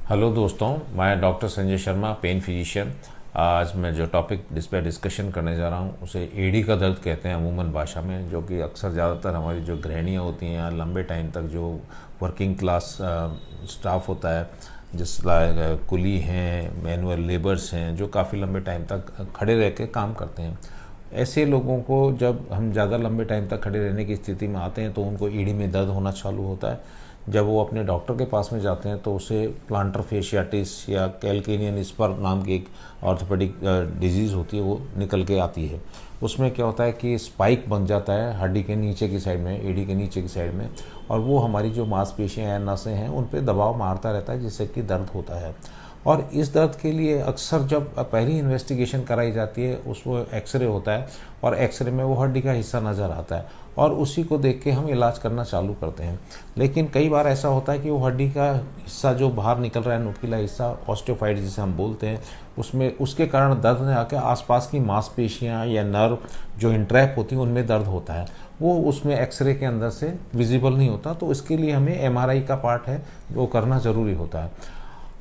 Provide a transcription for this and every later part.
Hello दोस्तों, मैं doctor Sanjay Sharma, pain physician. आज मैं जो टॉपिक जिस पर डिस्कशन करने जा रहा हूँ उसे एडी का दर्द कहते हैं अमूमन भाषा में, जो कि अक्सर ज़्यादातर हमारी जो गृहिणियाँ होती हैं या लंबे टाइम तक जो वर्किंग क्लास स्टाफ होता है, जिस कुली हैं, मैनुअल लेबर्स हैं, जो काफ़ी लंबे टाइम तक खड़े रह के काम करते हैं। ऐसे लोगों को जब हम ज़्यादा लंबे टाइम तक खड़े रहने की स्थिति में आते हैं तो उनको एडी में दर्द होना चालू होता है। जब वो अपने डॉक्टर के पास में जाते हैं तो उसे प्लांटर फेशियाटिस या कैल्केनियन स्पर नाम की एक ऑर्थोपेडिक डिजीज़ होती है, वो निकल के आती है। उसमें क्या होता है कि स्पाइक बन जाता है हड्डी के नीचे की साइड में, एडी के नीचे की साइड में, और वो हमारी जो मांसपेशियाँ हैं, नसें हैं, उन पर दबाव मारता रहता है, जिससे कि दर्द होता है। और इस दर्द के लिए अक्सर जब पहली इन्वेस्टिगेशन कराई जाती है उसमें एक्सरे होता है, और एक्सरे में वो हड्डी का हिस्सा नज़र आता है और उसी को देख के हम इलाज करना चालू करते हैं। लेकिन कई बार ऐसा होता है कि वो हड्डी का हिस्सा जो बाहर निकल रहा है, नुकीला हिस्सा, ऑस्टियोफाइट जिसे हम बोलते हैं, उसमें उसके कारण दर्द ने आकर आसपास की मांसपेशियां या नर्व जो इंट्रैप होती हैं उनमें दर्द होता है। वो उसमें एक्सरे के अंदर से विजिबल नहीं होता, तो इसके लिए हमें एमआरआई का पार्ट है वो करना ज़रूरी होता है।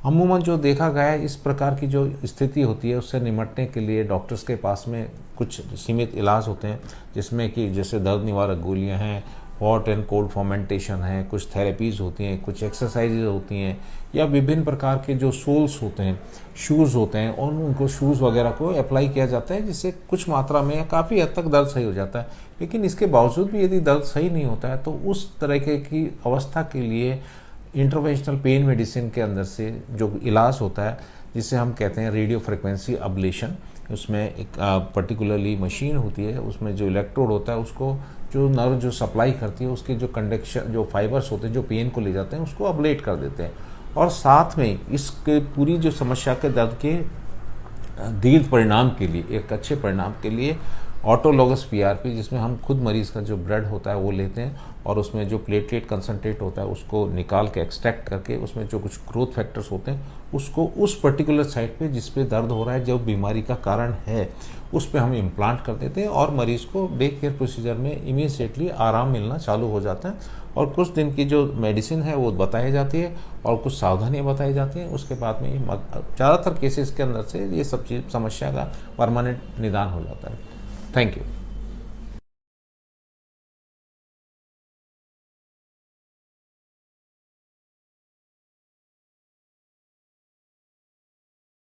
अमूमन जो देखा गया है, इस प्रकार की जो स्थिति होती है उससे निपटने के लिए डॉक्टर्स के पास में कुछ सीमित इलाज होते हैं, जिसमें कि जैसे दर्द निवारक गोलियां हैं, हॉट एंड कोल्ड फॉर्मेंटेशन है, कुछ थेरेपीज़ होती हैं, कुछ एक्सरसाइजेज होती हैं, या विभिन्न प्रकार के जो सोल्स होते हैं, शूज़ होते हैं, और उनको शूज़ वगैरह को अप्लाई किया जाता है, जिससे कुछ मात्रा में काफ़ी हद तक दर्द सही हो जाता है। लेकिन इसके बावजूद भी यदि दर्द सही नहीं होता है तो उस तरह की अवस्था के लिए इंटरवेंशनल पेन मेडिसिन के अंदर से जो इलाज होता है, जिसे हम कहते हैं रेडियो फ्रिक्वेंसी अब्लेशन, उसमें एक पर्टिकुलरली मशीन होती है, उसमें जो इलेक्ट्रोड होता है उसको जो नर्व जो सप्लाई करती है उसके जो कंडक्शन जो फाइबर्स होते हैं जो पेन को ले जाते हैं उसको अब्लेट कर देते हैं। और साथ में इसके पूरी जो समस्या के दर्द के दीर्घ परिणाम के लिए, एक अच्छे परिणाम के लिए, ऑटोलॉगस पीआरपी, जिसमें हम खुद मरीज़ का जो ब्लड होता है वो लेते हैं और उसमें जो प्लेटलेट कंसनट्रेट होता है उसको निकाल के एक्सट्रैक्ट करके उसमें जो कुछ ग्रोथ फैक्टर्स होते हैं उसको उस पर्टिकुलर साइट पे जिस पे दर्द हो रहा है, जो बीमारी का कारण है, उस पे हम इम्प्लांट कर देते हैं और मरीज़ को डे केयर प्रोसीजर में इमीडिएटली आराम मिलना चालू हो जाता है। और कुछ दिन की जो मेडिसिन है वो बताई जाती है और कुछ सावधानियाँ बताई जाती हैं। उसके बाद में ज़्यादातर केसेस के अंदर से ये सब चीज़ समस्या का परमानेंट निदान हो जाता है। Thank you.